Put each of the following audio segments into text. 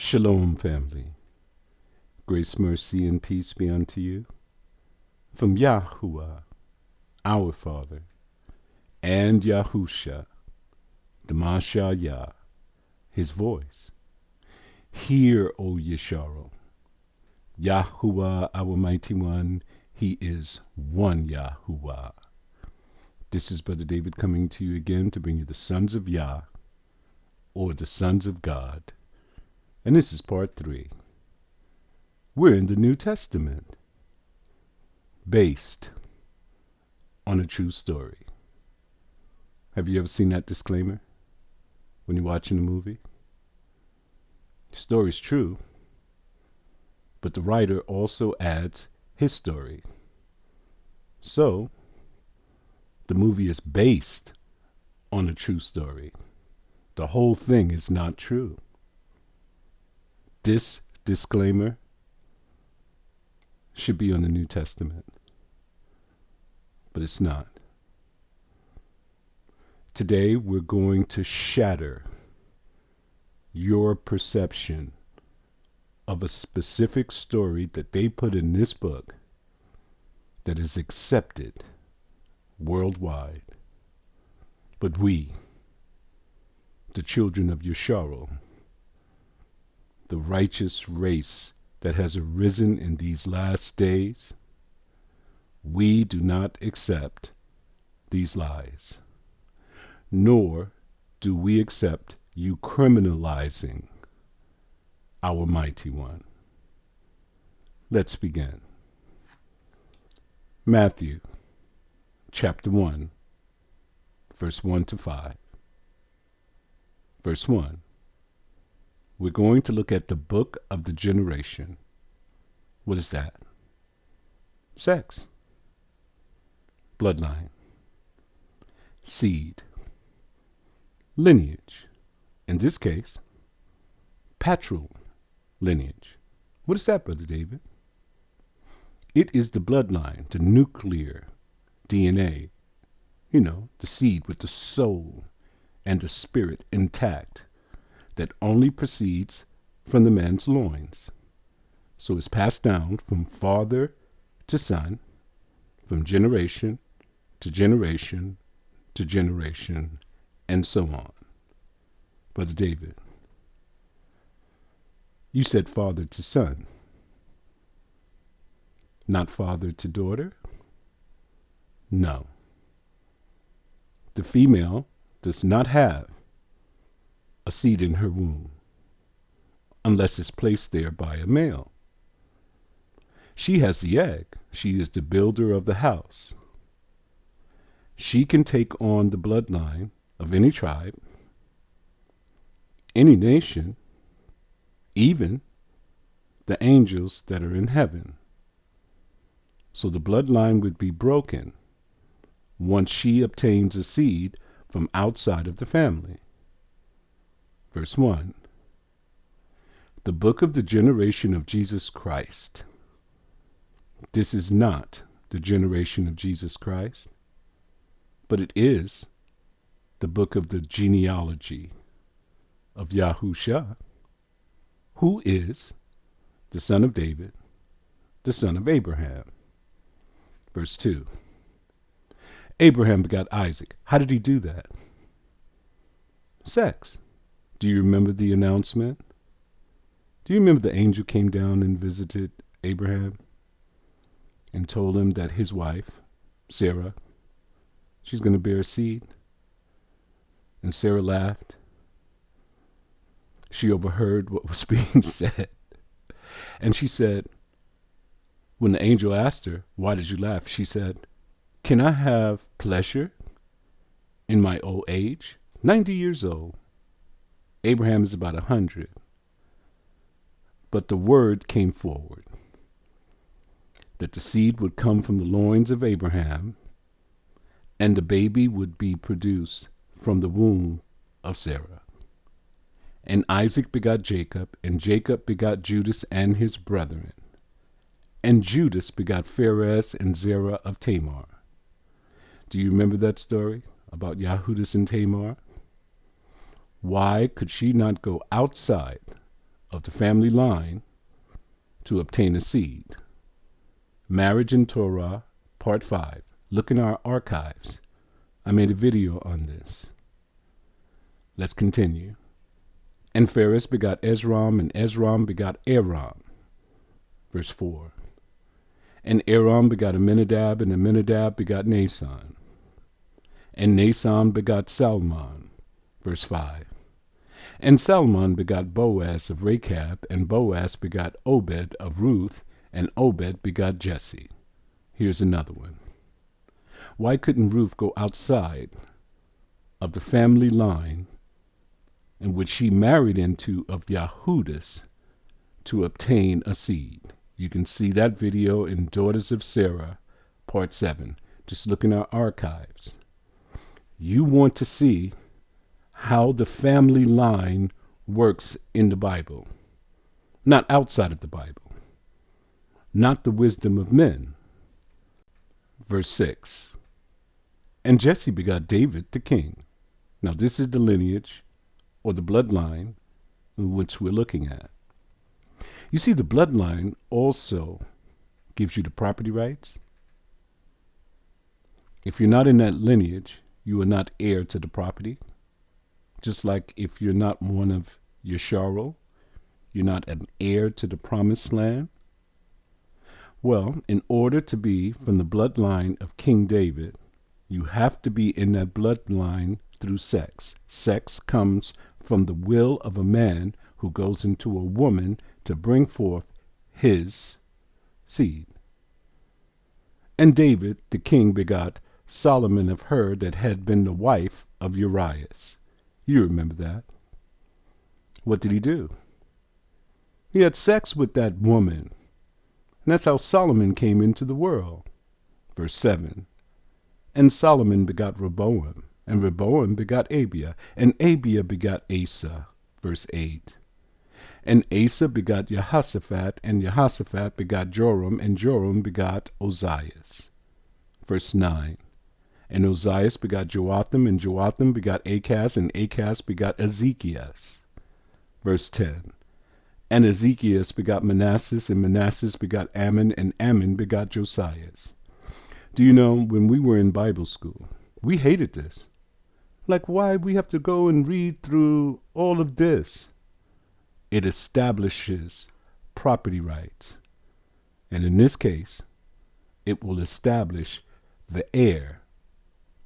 Shalom, family. Grace, mercy, and peace be unto you. From Yahuwah, our Father, and Yahusha, the Masha Yah, his voice. Hear, O Yesharal. Yahuwah, our mighty one, he is one Yahuwah. This is Brother David coming to you again to bring you the sons of Yah, or the sons of God. And this is part 3. We're in the New Testament, based on a true story. Have you ever seen that disclaimer when you're watching a movie? The story's true, but the writer also adds his story. So, the movie is based on a true story. The whole thing is not true. This disclaimer should be on the New Testament, but it's not. Today we're going to shatter your perception of a specific story that they put in this book that is accepted worldwide. But we, the children of Yesharal, the righteous race that has arisen in these last days, we do not accept these lies, nor do we accept you criminalizing our mighty one. Let's begin. Matthew, chapter 1, verse 1 to 5. Verse 1. We're going to look at the book of the generation. What is that? Sex. Bloodline. Seed. Lineage. In this case, patrilineage. What is that, Brother David? It is the bloodline, the nuclear DNA. You know, the seed with the soul and the spirit intact, that only proceeds from the man's loins. So it's passed down from father to son, from generation to generation to generation, and so on. Brother David, you said father to son, not father to daughter? No. The female does not have a seed in her womb, unless it's placed there by a male. She has the egg. She is the builder of the house. She can take on the bloodline of any tribe, any nation, even the angels that are in heaven. So the bloodline would be broken once she obtains a seed from outside of the family. Verse 1. The book of the generation of Jesus Christ. This is not the generation of Jesus Christ, but it is the book of the genealogy of Yahusha, who is the son of David, the son of Abraham. Verse 2. Abraham begot Isaac. How did he do that? Sex. Do you remember the announcement? Do you remember the angel came down and visited Abraham and told him that his wife, Sarah, she's going to bear a seed? And Sarah laughed. She overheard what was being said. And she said, when the angel asked her, why did you laugh? She said, can I have pleasure in my old age? 90 years old. Abraham is about 100. But the word came forward that the seed would come from the loins of Abraham, and the baby would be produced from the womb of Sarah. And Isaac begot Jacob, and Jacob begot Judas and his brethren. And Judas begot Pharez and Zerah of Tamar. Do you remember that story about Yahudis and Tamar? Why could she not go outside of the family line to obtain a seed. Marriage in Torah, Part 5. Look in our archives. I made a video on this. Let's continue. And Phares begot Ezram, and Ezram begot Aram. Verse 4. And Aram begot Aminadab, and Aminadab begot Nason. And Nason begot Salmon. Verse 5. And Salmon begot Boaz of Rechab, and Boaz begot Obed of Ruth, and Obed begot Jesse. Here's another one. Why couldn't Ruth go outside of the family line in which she married into of Yahudis to obtain a seed? You can see that video in Daughters of Sarah, Part 7. Just look in our archives. You want to see how the family line works in the Bible, not outside of the Bible, not the wisdom of men. Verse 6. And Jesse begot David the king. Now this is the lineage or the bloodline in which we're looking at. You see, the bloodline also gives you the property rights. If you're not in that lineage, you are not heir to the property. Just like if you're not one of Yasharel, you're not an heir to the promised land. Well, in order to be from the bloodline of King David, you have to be in that bloodline through sex. Sex comes from the will of a man who goes into a woman to bring forth his seed. And David, the king, begot Solomon of her that had been the wife of Uriah. You remember that. What did he do? He had sex with that woman. And that's how Solomon came into the world. Verse 7. And Solomon begot Rehoboam, and Rehoboam begot Abiah, and Abiah begot Asa. Verse 8. And Asa begot Jehoshaphat, and Jehoshaphat begot Joram, and Joram begot Ozias. Verse 9. And Ozias begot Joatham, and Joatham begot Achaz, and Achaz begot Ezekias. Verse 10. And Ezekias begot Manasseh, and Manasseh begot Ammon, and Ammon begot Josias. Do you know, when we were in Bible school, we hated this. Like, why we have to go and read through all of this? It establishes property rights. And in this case, it will establish the heir,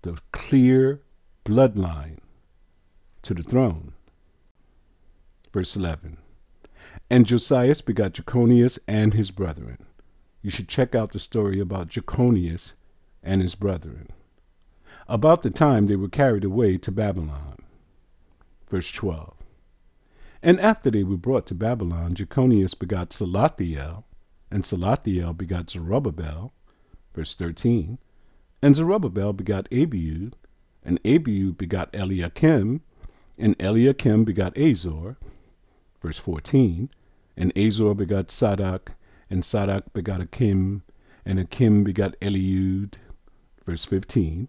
the clear bloodline to the throne. Verse 11. And Josias begot Jeconias and his brethren. You should check out the story about Jeconias and his brethren. About the time they were carried away to Babylon. Verse 12. And after they were brought to Babylon, Jeconias begot Salathiel, and Salathiel begot Zerubbabel. Verse 13. And Zerubbabel begot Abiud, and Abiud begot Eliakim, and Eliakim begot Azor. Verse 14. And Azor begot Sadak, and Sadak begot Akim, and Akim begot Eliud. Verse 15.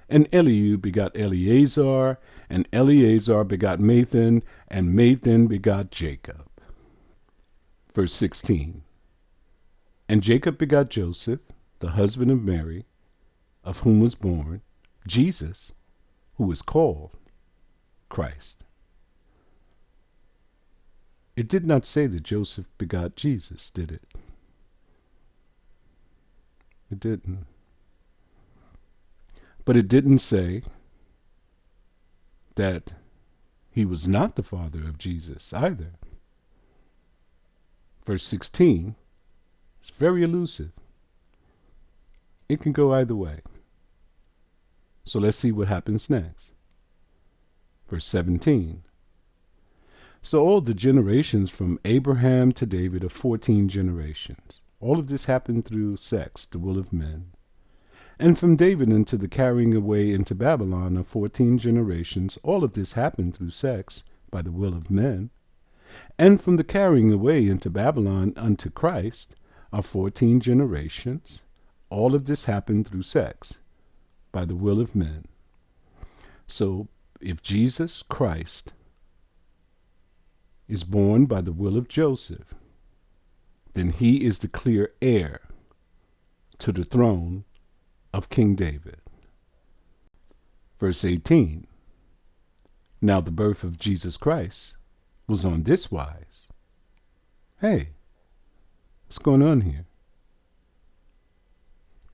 And Eliud begot Eleazar, and Eleazar begot Mathan, and Mathan begot Jacob. Verse 16. And Jacob begot Joseph, the husband of Mary, of whom was born Jesus, who is called Christ. It did not say that Joseph begot Jesus, did it? It didn't. But it didn't say that he was not the father of Jesus either. Verse 16 is very elusive. It can go either way. So let's see what happens next. Verse 17. So all the generations from Abraham to David are 14 generations. All of this happened through sex, the will of men. And from David unto the carrying away into Babylon are 14 generations. All of this happened through sex, by the will of men. And from the carrying away into Babylon unto Christ are 14 generations. All of this happened through sex, by the will of men. So if Jesus Christ is born by the will of Joseph, then he is the clear heir to the throne of King David. Verse 18. Now the birth of Jesus Christ was on this wise. Hey, what's going on here?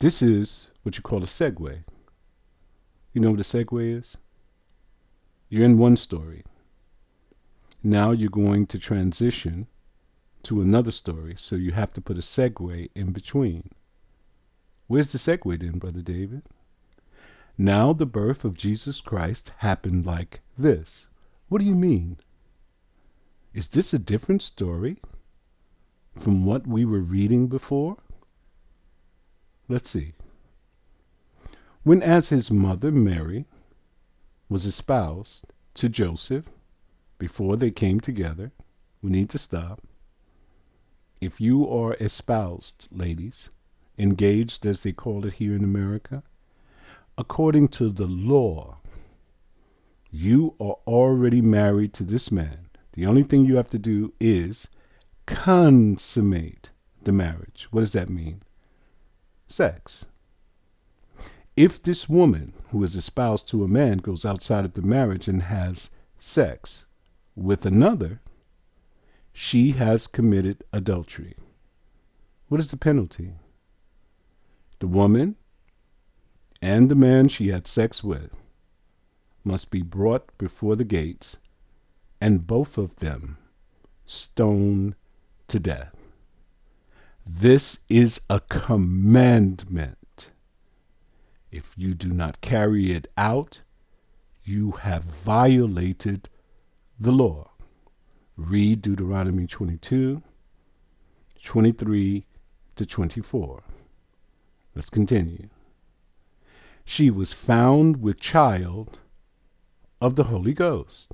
This is what you call a segue. You know what a segue is? You're in one story. Now you're going to transition to another story, so you have to put a segue in between. Where's the segue then, Brother David? Now the birth of Jesus Christ happened like this. What do you mean? Is this a different story from what we were reading before? Let's see. When as his mother Mary was espoused to Joseph, before they came together, we need to stop. If you are espoused, ladies, engaged as they call it here in America, according to the law, you are already married to this man. The only thing you have to do is consummate the marriage. What does that mean? Sex. If this woman who is espoused to a man goes outside of the marriage and has sex with another, she has committed adultery. What is the penalty? The woman and the man she had sex with must be brought before the gates, and both of them stoned to death. This is a commandment. If you do not carry it out, you have violated the law. Read Deuteronomy 22, 23 to 24. Let's continue. She was found with child of the Holy Ghost.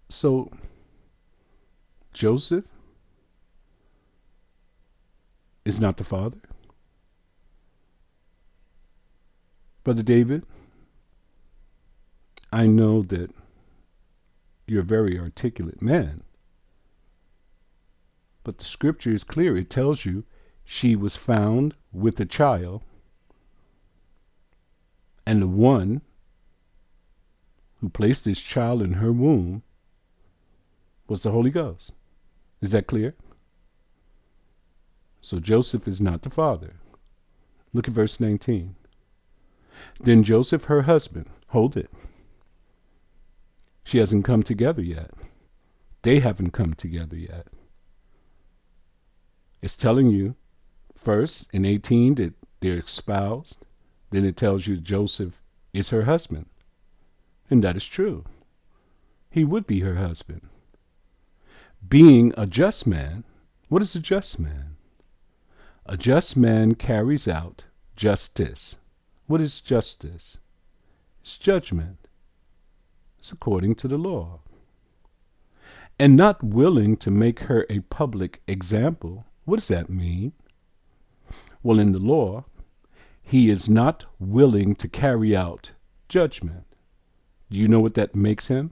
So, Joseph is not the father? Brother David, I know that you're a very articulate man, but the scripture is clear. It tells you she was found with a child, and the one who placed this child in her womb was the Holy Ghost. Is that clear? So Joseph is not the father. Look at verse 19. Then Joseph, her husband, hold it. She hasn't come together yet. They haven't come together yet. It's telling you, first in 18, that they're espoused. Then it tells you Joseph is her husband. And that is true. He would be her husband. Being a just man, what is a just man? A just man carries out justice. What is justice? It's judgment. It's according to the law. And not willing to make her a public example. What does that mean? Well, in the law, he is not willing to carry out judgment. Do you know what that makes him?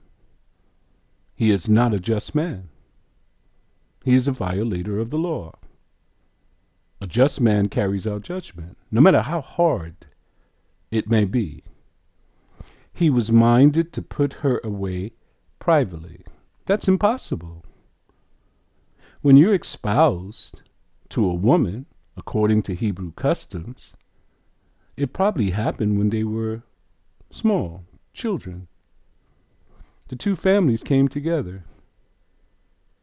He is not a just man. He is a violator of the law. A just man carries out judgment, no matter how hard it may be. He was minded to put her away privately. That's impossible. When you're espoused to a woman, according to Hebrew customs, it probably happened when they were small, children. The two families came together.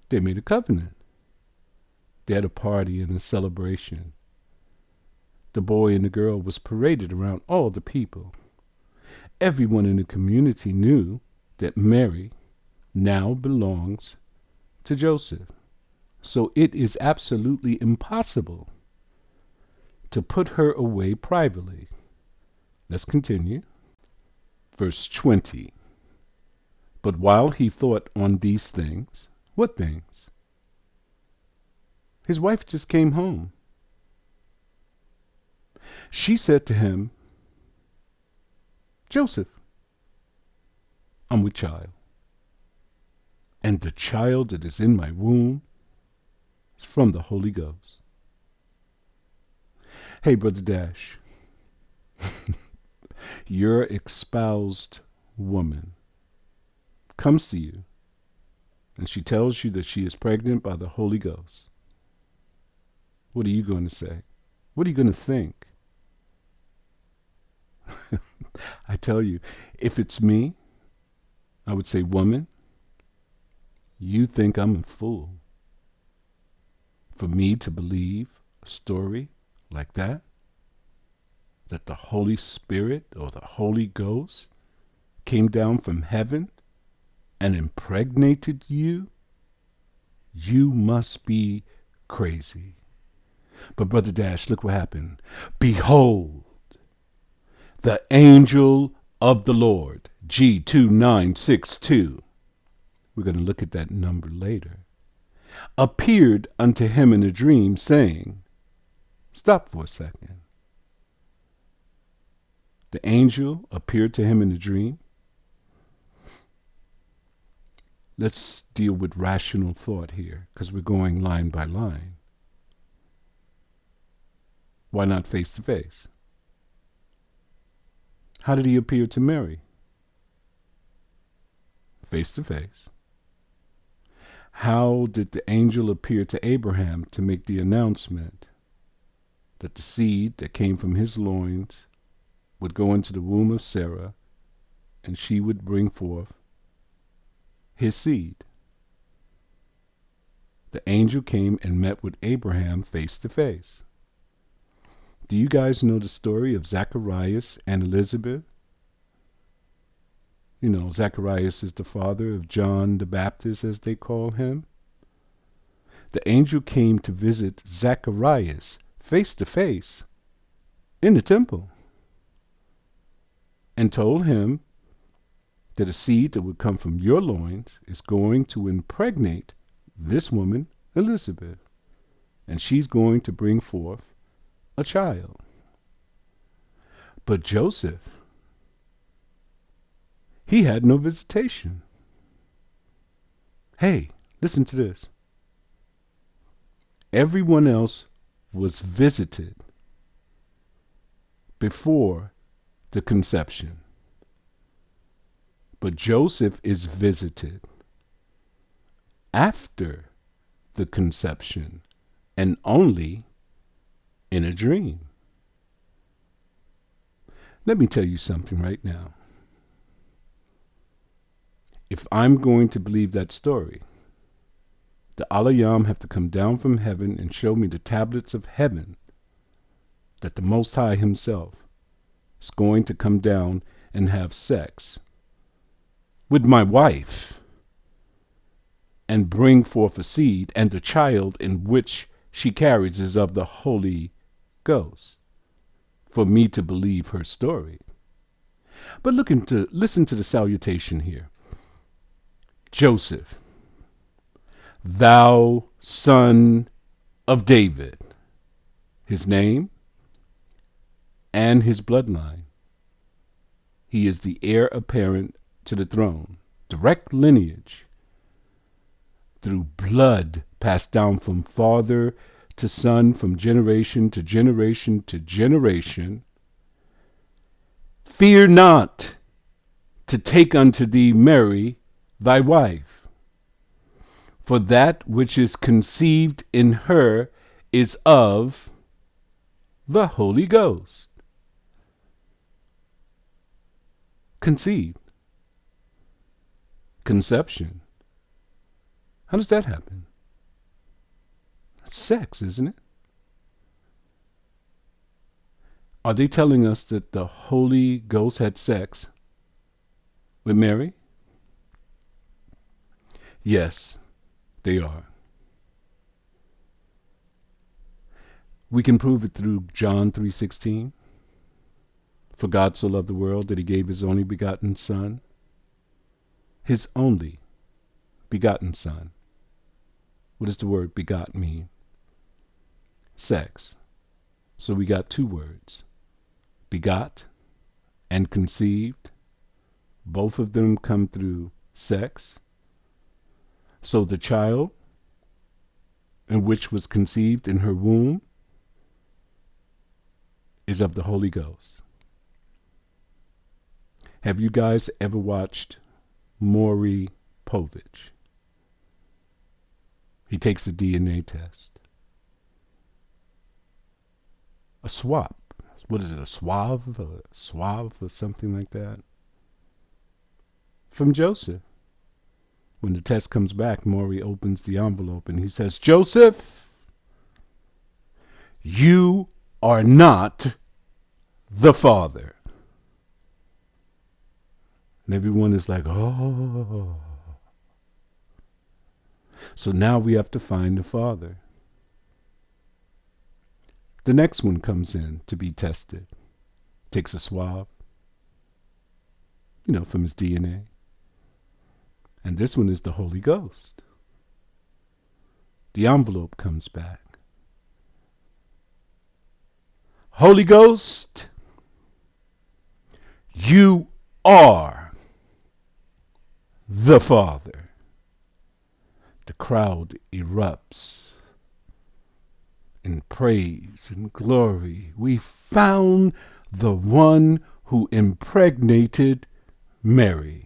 They made a covenant. They had a party and a celebration. The boy and the girl was paraded around all the people. Everyone in the community knew that Mary now belongs to Joseph. So it is absolutely impossible to put her away privately. Let's continue. Verse 20. But while he thought on these things, what things? His wife just came home. She said to him, Joseph, I'm with child. And the child that is in my womb is from the Holy Ghost. Hey, Brother Dash, your espoused woman comes to you and she tells you that she is pregnant by the Holy Ghost. What are you going to say? What are you going to think? I tell you, if it's me, I would say, woman, you think I'm a fool for me to believe a story like that? That the Holy Spirit or the Holy Ghost came down from heaven and impregnated you? You must be crazy. But Brother Dash, look what happened. Behold, the angel of the Lord, G2962, we're going to look at that number later, appeared unto him in a dream, saying, stop for a second. The angel appeared to him in a dream. Let's deal with rational thought here, because we're going line by line. Why not face to face? How did he appear to Mary? Face to face. How did the angel appear to Abraham to make the announcement that the seed that came from his loins would go into the womb of Sarah and she would bring forth his seed? The angel came and met with Abraham face to face. Do you guys know the story of Zacharias and Elizabeth? You know, Zacharias is the father of John the Baptist, as they call him. The angel came to visit Zacharias face to face in the temple and told him that a seed that would come from your loins is going to impregnate this woman, Elizabeth, and she's going to bring forth a child. But Joseph, he had no visitation. Hey, listen to this. Everyone else was visited before the conception, but Joseph is visited after the conception, and only in a dream. Let me tell you something right now. If I'm going to believe that story, the Alayam have to come down from heaven and show me the tablets of heaven that the Most High himself is going to come down and have sex with my wife and bring forth a seed, and the child in which she carries is of the Holy Ghost, for me to believe her story. But listen to the salutation here. Joseph, thou son of David, his name and his bloodline. He is the heir apparent to the throne, direct lineage, through blood passed down from father to son, from generation to generation to generation. Fear not to take unto thee Mary, thy wife, for that which is conceived in her is of the Holy Ghost. Conceived. Conception. How does that happen? Sex, isn't it? Are they telling us that the Holy Ghost had sex with Mary? Yes, they are. We can prove it through John 3:16. For God so loved the world that he gave his only begotten Son. His only begotten Son. What does the word begot mean? Sex. So we got two words. Begot and conceived. Both of them come through sex. So the child in which was conceived in her womb is of the Holy Ghost. Have you guys ever watched Maury Povich? He takes a DNA test. A swab. What is it, a swab? A swab or something like that? From Joseph. When the test comes back, Maury opens the envelope and he says, Joseph, you are not the father. And everyone is like, oh. So now we have to find the father. The next one comes in to be tested. Takes a swab, from his DNA. And this one is the Holy Ghost. The envelope comes back. Holy Ghost, you are the Father. The crowd erupts in praise and glory. We found the one who impregnated Mary.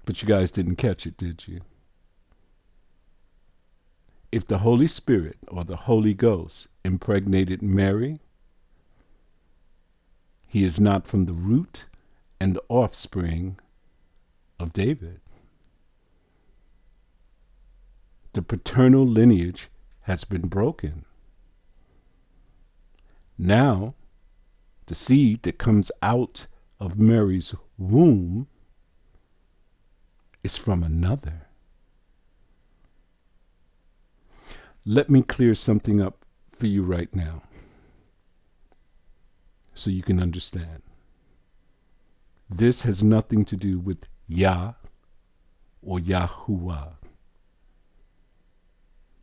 But you guys didn't catch it, did you? If the Holy Spirit or the Holy Ghost impregnated Mary, he is not from the root and the offspring of David. The paternal lineage has been broken. Now, the seed that comes out of Mary's womb is from another. Let me clear something up for you right now so you can understand. This has nothing to do with YAH or Yahuwah.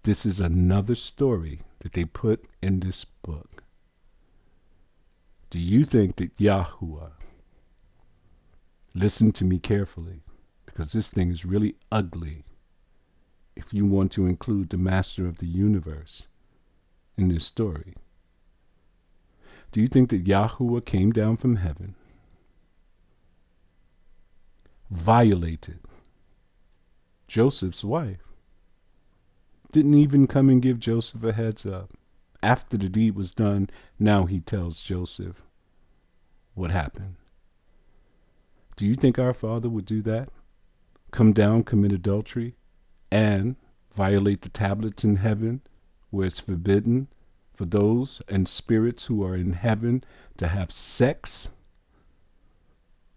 This is another story that they put in this book. Do you think that Yahuwah, listen to me carefully, because this thing is really ugly if you want to include the master of the universe in this story. Do you think that Yahuwah came down from heaven, violated Joseph's wife, didn't even come and give Joseph a heads up? After the deed was done, now he tells Joseph what happened. Do you think our Father would do that? Come down, commit adultery, and violate the tablets in heaven where it's forbidden for those and spirits who are in heaven to have sex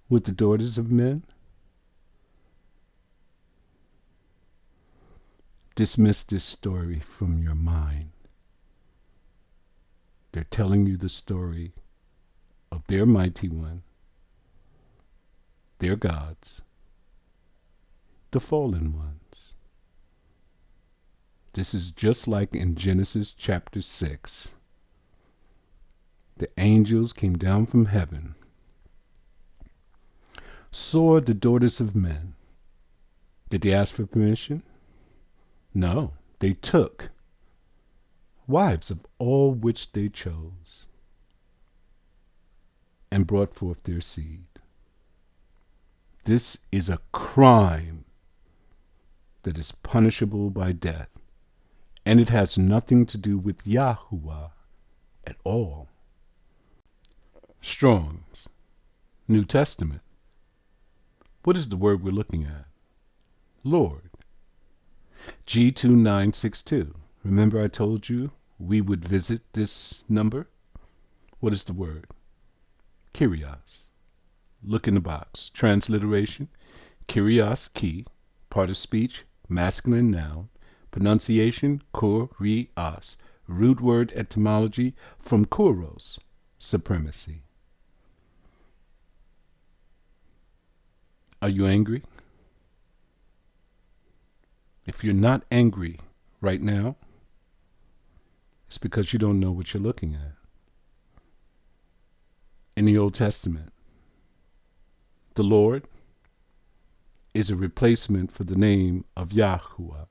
with the daughters of men? Dismiss this story from your mind. They're telling you the story of their mighty one, their gods, the fallen ones. This is just like in Genesis chapter 6. The angels came down from heaven, saw the daughters of men. Did they ask for permission? No, they took wives of all which they chose and brought forth their seed. This is a crime that is punishable by death, and it has nothing to do with Yahuwah at all. Strong's New Testament. What is the word we're looking at? Lord. G2962. Remember I told you we would visit this number? What is the word? Kyrios. Look in the box. Transliteration. Kyrios, key. Part of speech, masculine noun. Pronunciation, kurios. Root word etymology from kuros, supremacy. Are you angry? If you're not angry right now, it's because you don't know what you're looking at. In the Old Testament, the Lord is a replacement for the name of Yahuwah.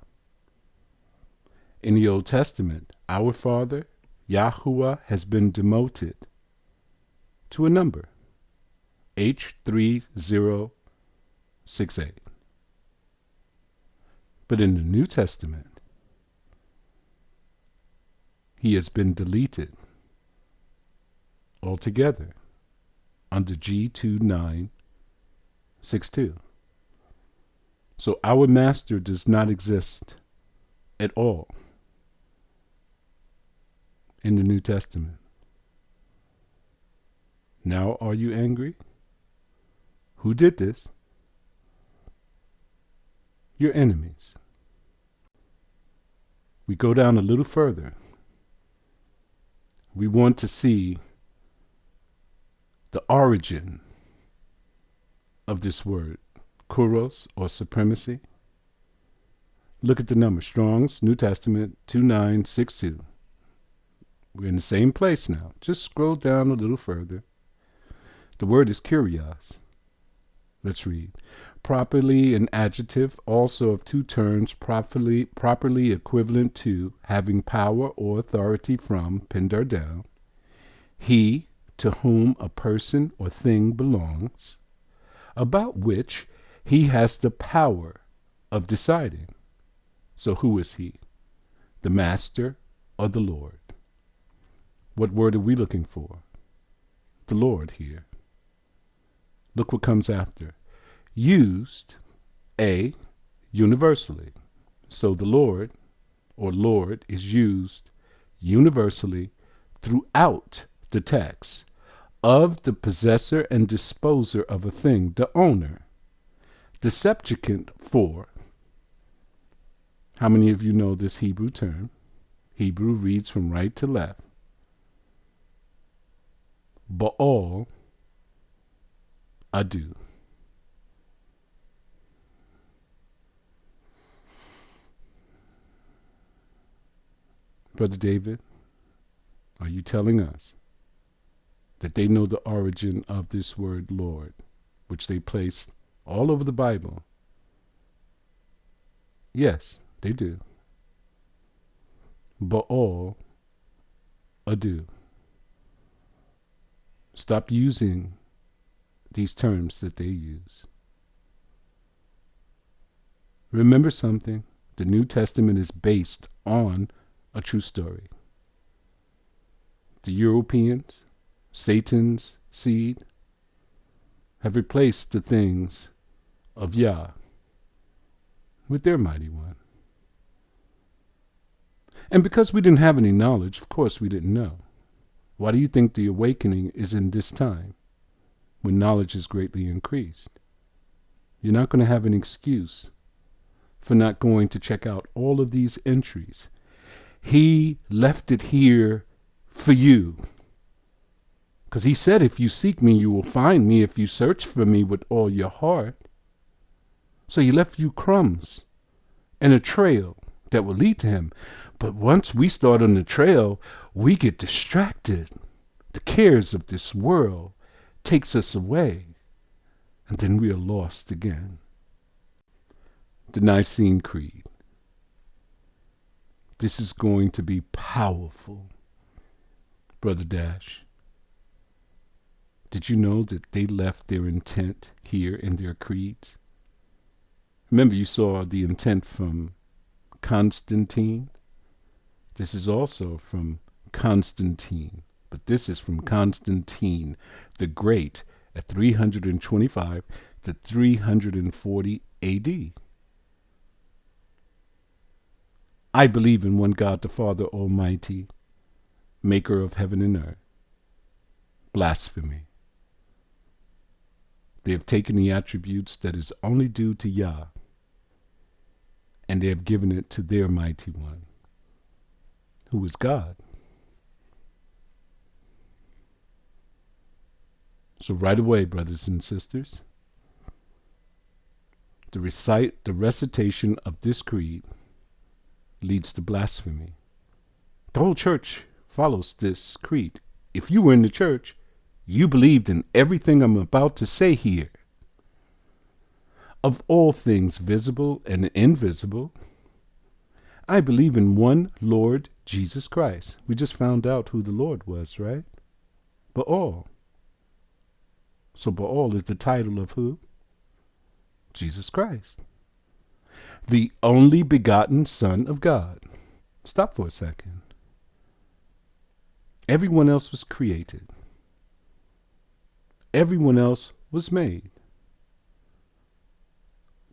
In the Old Testament, our Father, Yahuwah, has been demoted to a number, H3068. But in the New Testament, he has been deleted altogether under G2962. So our master does not exist at all in the New Testament. Now are you angry? Who did this? Your enemies. We go down a little further. We want to see the origin of this word, kuros, or supremacy. Look at the number, Strong's New Testament 2962. We're in the same place now. Just scroll down a little further. The word is kurios. Let's read. Properly an adjective, also of two terms, properly equivalent to, having power or authority from, pinned down, he to whom a person or thing belongs, about which he has the power of deciding. So who is he? The master or the Lord? What word are we looking for? The Lord here. Look what comes after. Used, A, universally. So the Lord, or Lord, is used universally throughout the text of the possessor and disposer of a thing, the owner. The Septuagint for. How many of you know this Hebrew term? Hebrew reads from right to left. Baal, adu. Brother David, are you telling us that they know the origin of this word Lord, which they placed all over the Bible? Yes, they do. Baal, adu. Stop using these terms that they use. Remember something, the New Testament is based on a true story. The Europeans, Satan's seed, have replaced the things of YAH with their mighty one. And because we didn't have any knowledge, of course we didn't know. Why do you think the awakening is in this time, when knowledge is greatly increased? You're not going to have an excuse for not going to check out all of these entries. He left it here for you. Because he said, if you seek me, you will find me if you search for me with all your heart. So he left you crumbs and a trail that will lead to him. But once we start on the trail, we get distracted. The cares of this world takes us away, and then we are lost again. The Nicene Creed. This is going to be powerful. Brother Dash, did you know that they left their intent here in their creeds? Remember, you saw the intent from Constantine. This is also from Constantine, but this is from Constantine the Great at 325 to 340 AD. I believe in one God, the Father Almighty, maker of heaven and earth. Blasphemy. They have taken the attributes that is only due to YAH, and they have given it to their mighty one, who is God. So right away, brothers and sisters, the recitation of this creed leads to blasphemy. The whole church follows this creed. If you were in the church, You believed in everything I'm about to say here. Of all things visible and invisible, I believe in one Lord Jesus Christ. We just found out who the Lord was, right? Baal. So Baal is the title of who? Jesus Christ. The only begotten Son of God. Stop for a second. Everyone else was created. Everyone else was made.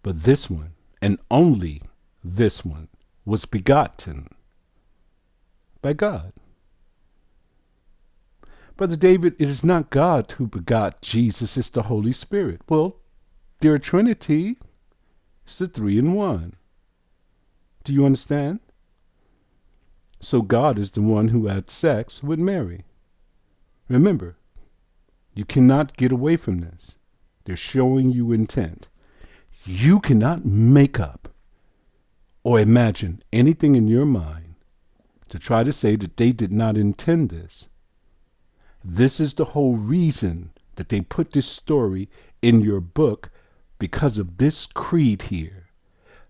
But this one, and only this one, was begotten by God. Brother David, it is not God who begot Jesus, it's the Holy Spirit. Well, they're a Trinity. It's the 3 in 1. Do you understand? So God is the one who had sex with Mary. Remember, you cannot get away from this. They're showing you intent. You cannot make up or imagine anything in your mind to try to say that they did not intend this. This is the whole reason that they put this story in your book, because of this creed here.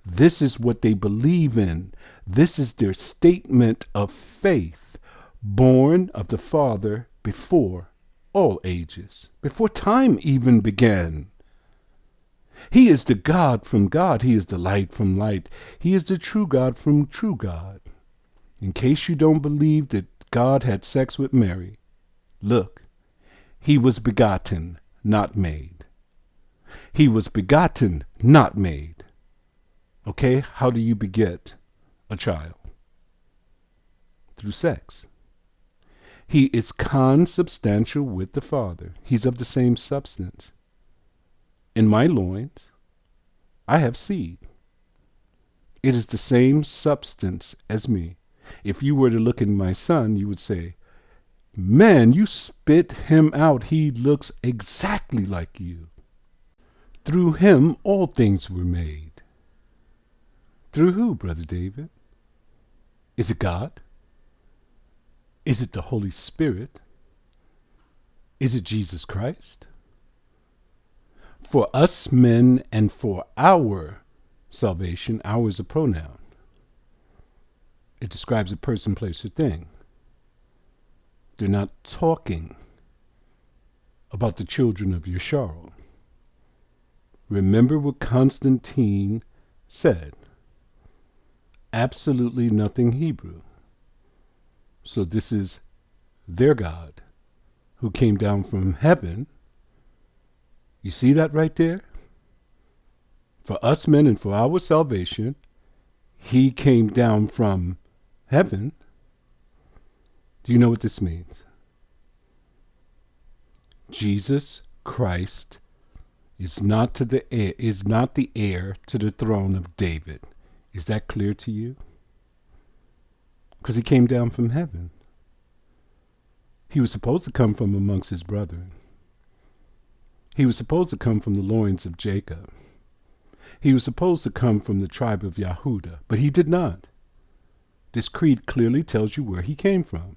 This is what they believe in. This is their statement of faith, born of the Father before all ages, before time even began. He is the God from God. He is the light from light. He is the true God from true God. In case you don't believe that God had sex with Mary, look, he was begotten, not made. He was begotten, not made. Okay, how do you beget a child? Through sex. He is consubstantial with the Father. He's of the same substance. In my loins, I have seed. It is the same substance as me. If you were to look at my son, you would say, man, you spit him out. He looks exactly like you. Through him, all things were made. Through who, Brother David? Is it God? Is it the Holy Spirit? Is it Jesus Christ? For us men and for our salvation, our is a pronoun. It describes a person, place, or thing. They're not talking about the children of Yasharel. Remember what Constantine said. Absolutely nothing Hebrew. So this is their God who came down from heaven. You see that right there? For us men and for our salvation, he came down from heaven. Do you know what this means? Jesus Christ is not the heir to the throne of David. Is that clear to you? Because he came down from heaven. He was supposed to come from amongst his brethren. He was supposed to come from the loins of Jacob. He was supposed to come from the tribe of Yehuda, but he did not. This creed clearly tells you where he came from.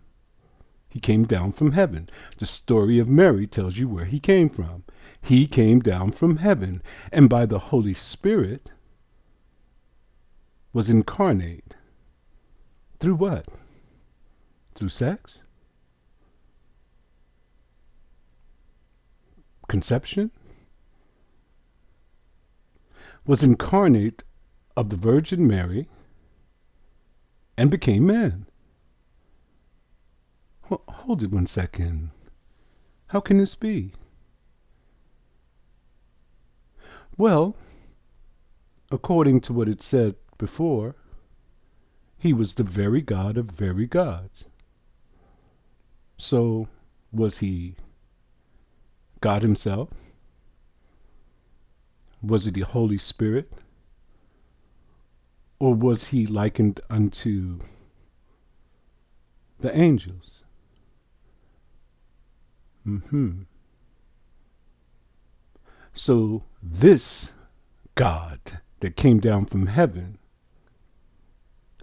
He came down from heaven. The story of Mary tells you where he came from. He came down from heaven, and by the Holy Spirit was incarnate. Through what? Through sex? Conception? Was incarnate of the Virgin Mary and became man. Hold it 1 second. How can this be? Well, according to what it said before, he was the very God of very gods. So, was he God himself? Was it the Holy Spirit? Or was he likened unto the angels? So this God that came down from heaven,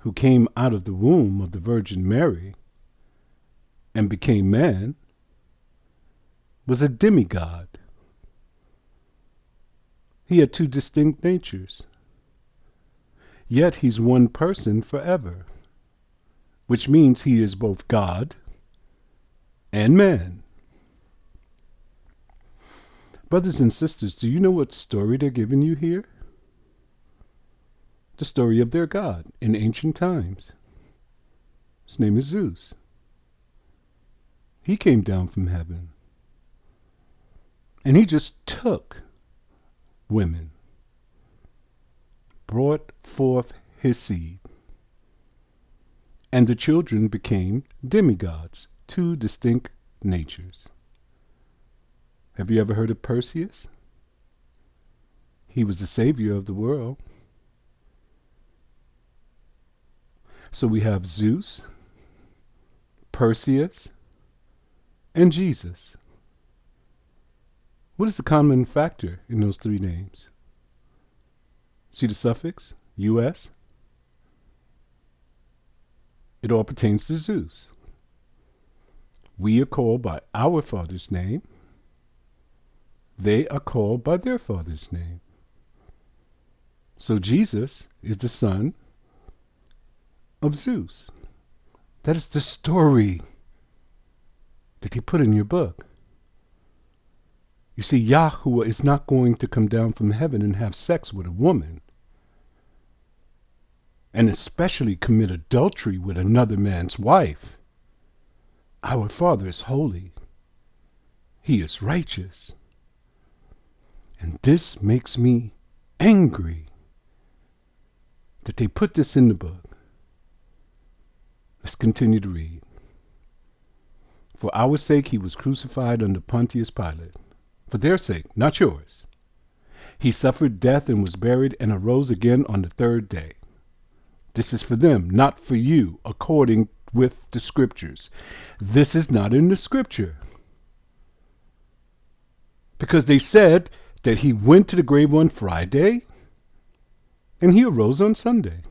who came out of the womb of the Virgin Mary and became man, was a demigod. He had two distinct natures. Yet he's one person forever, which means he is both God and man. Brothers and sisters, do you know what story they're giving you here? The story of their God in ancient times. His name is Zeus. He came down from heaven. And he just took women, brought forth his seed, and the children became demigods, two distinct natures. Have you ever heard of Perseus? He was the savior of the world. So we have Zeus, Perseus, and Jesus. What is the common factor in those three names? See the suffix, US? It all pertains to Zeus. We are called by our father's name. They are called by their father's name. So Jesus is the son of Zeus. That is the story that they put in your book. You see, Yahuwah is not going to come down from heaven and have sex with a woman, and especially commit adultery with another man's wife. Our Father is holy. He is righteous. And this makes me angry that they put this in the book. Let's continue to read. For our sake he was crucified under Pontius Pilate. For their sake, not yours. He suffered death and was buried and arose again on the third day. This is for them, not for you, according with the scriptures. This is not in the scripture. Because they said that he went to the grave on Friday and he arose on Sunday.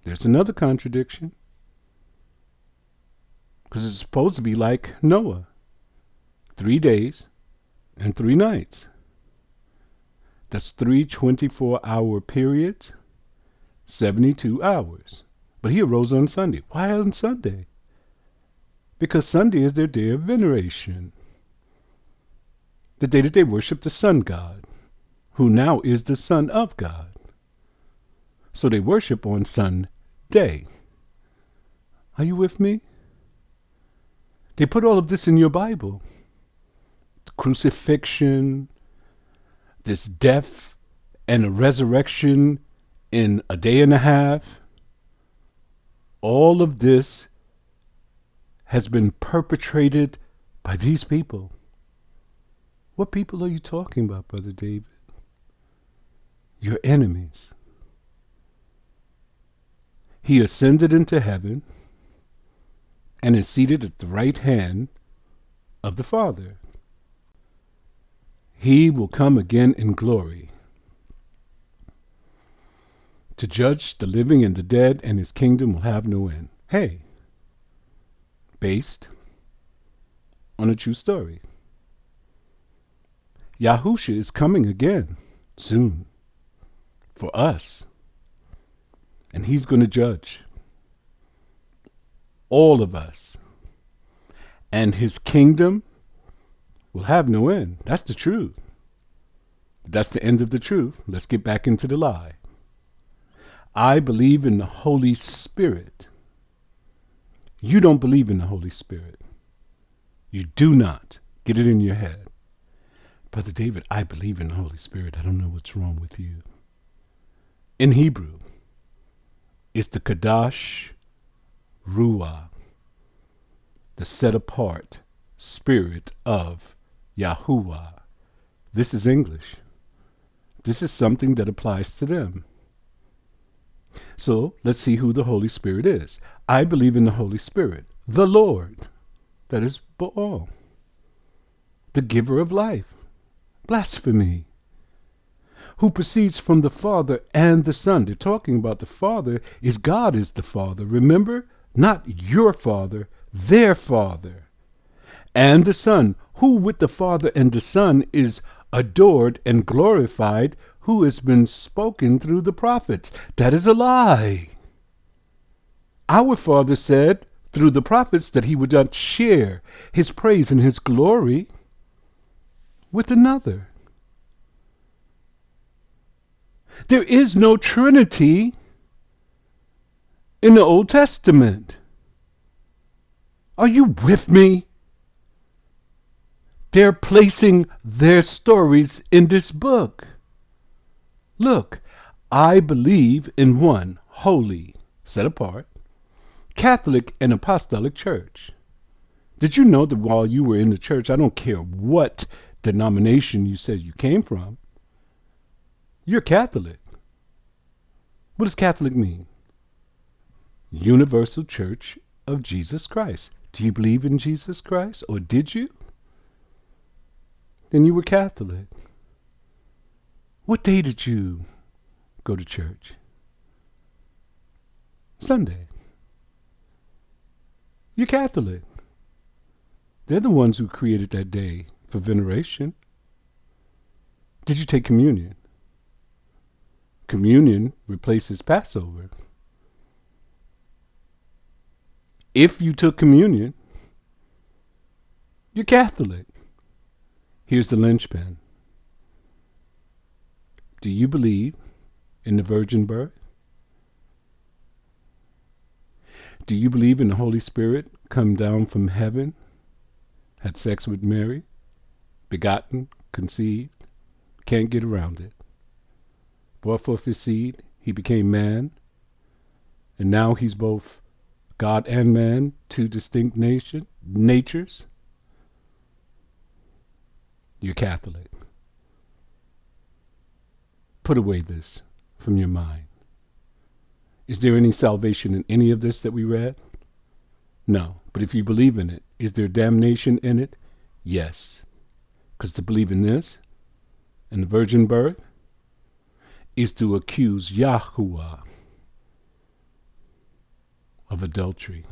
There's another contradiction. Because it's supposed to be like Noah. 3 days and 3 nights. That's 3 24-hour periods, 72 hours. But he arose on Sunday. Why on Sunday? Because Sunday is their day of veneration. The day that they worship the sun god, who now is the Son of God. So they worship on Sunday. Are you with me? They put all of this in your Bible. The crucifixion, this death and a resurrection in a day and a half. All of this has been perpetrated by these people. What people are you talking about, Brother David? Your enemies. He ascended into heaven and is seated at the right hand of the Father. He will come again in glory to judge the living and the dead, and his kingdom will have no end. Hey, based on a true story. Yahusha is coming again soon for us, and he's going to judge all of us, and his kingdom will have no end. That's the truth. That's the end of the truth. Let's get back into the lie. I believe in the Holy Spirit. You don't believe in the Holy Spirit. You do not. Get it in your head. Brother David, I believe in the Holy Spirit. I don't know what's wrong with you. In Hebrew, it's the Kadash Ruah, the set apart spirit of Yahuwah. This is English. This is something that applies to them. So let's see who the Holy Spirit is. I believe in the Holy Spirit, the Lord, that is Baal, the giver of life. Blasphemy. Who proceeds from the Father and the Son. They're talking about the Father is God is the Father. Remember, not your Father, their Father. and the Son, who with the Father and the Son is adored and glorified, who has been spoken through the prophets. That is a lie. Our Father said through the prophets that he would not share his praise and his glory with another. There is no Trinity in the Old Testament. Are you with me? They're placing their stories in this book. Look, I believe in one holy, set apart, Catholic and Apostolic Church. Did you know that while you were in the church, I don't care what denomination you said you came from, you're Catholic. What does Catholic mean? Universal Church of Jesus Christ. Do you believe in Jesus Christ, or did you? Then you were Catholic. What day did you go to church? Sunday. You're Catholic. They're the ones who created that day for veneration. Did you take communion? Communion replaces Passover. If you took communion, you're Catholic. Here's the linchpin. Do you believe in the virgin birth? Do you believe in the Holy Spirit come down from heaven, had sex with Mary, begotten, conceived, can't get around it, brought forth his seed, he became man, and now he's both God and man, two distinct natures? You're Catholic. Put away this from your mind. Is there any salvation in any of this that we read? No. But if you believe in it, is there damnation in it? Yes. Because to believe in this and the virgin birth is to accuse Yahuwah of adultery.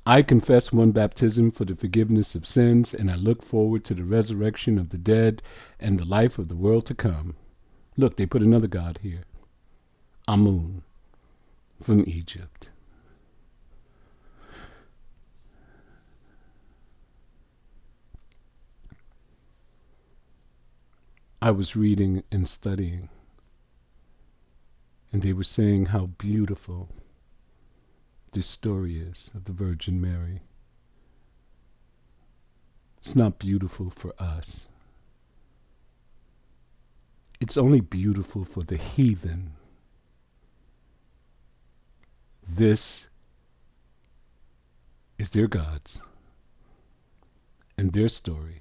I confess one baptism for the forgiveness of sins, and I look forward to the resurrection of the dead and the life of the world to come. Look, they put another god here. Amun from Egypt. I was reading and studying, and they were saying how beautiful this story is of the Virgin Mary. It's not beautiful for us. It's only beautiful for the heathen. This is their gods and their story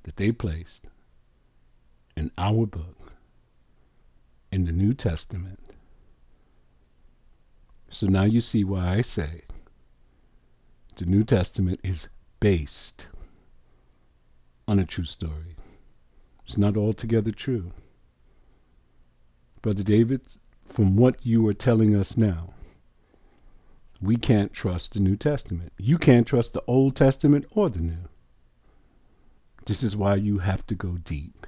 that they placed in our book, in the New Testament. So now you see why I say the New Testament is based on a true story. It's not altogether true. Brother David, from what you are telling us now, we can't trust the New Testament. You can't trust the Old Testament or the New. This is why you have to go deep.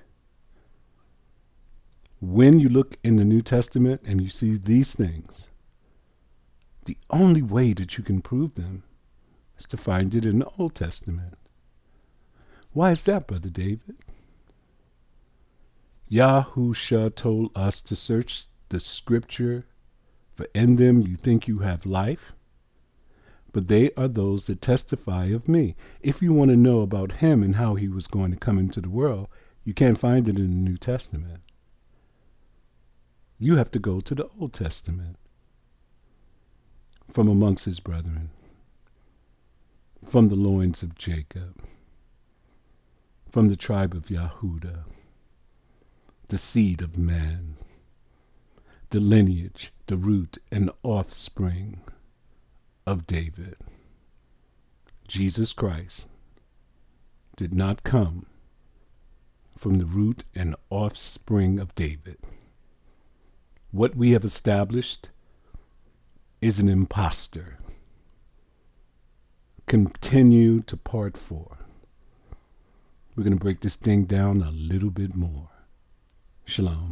When you look in the New Testament and you see these things, the only way that you can prove them is to find it in the Old Testament. Why is that, Brother David? Yahusha told us to search the scripture, for in them you think you have life, but they are those that testify of me. If you want to know about him and how he was going to come into the world, you can't find it in the New Testament. You have to go to the Old Testament. From amongst his brethren, from the loins of Jacob, from the tribe of Yehuda, the seed of man, the lineage, the root, and the offspring of David. Jesus Christ did not come from the root and offspring of David. What we have established is an impostor continue to part 4. We're going to break this thing down a little bit more. Shalom.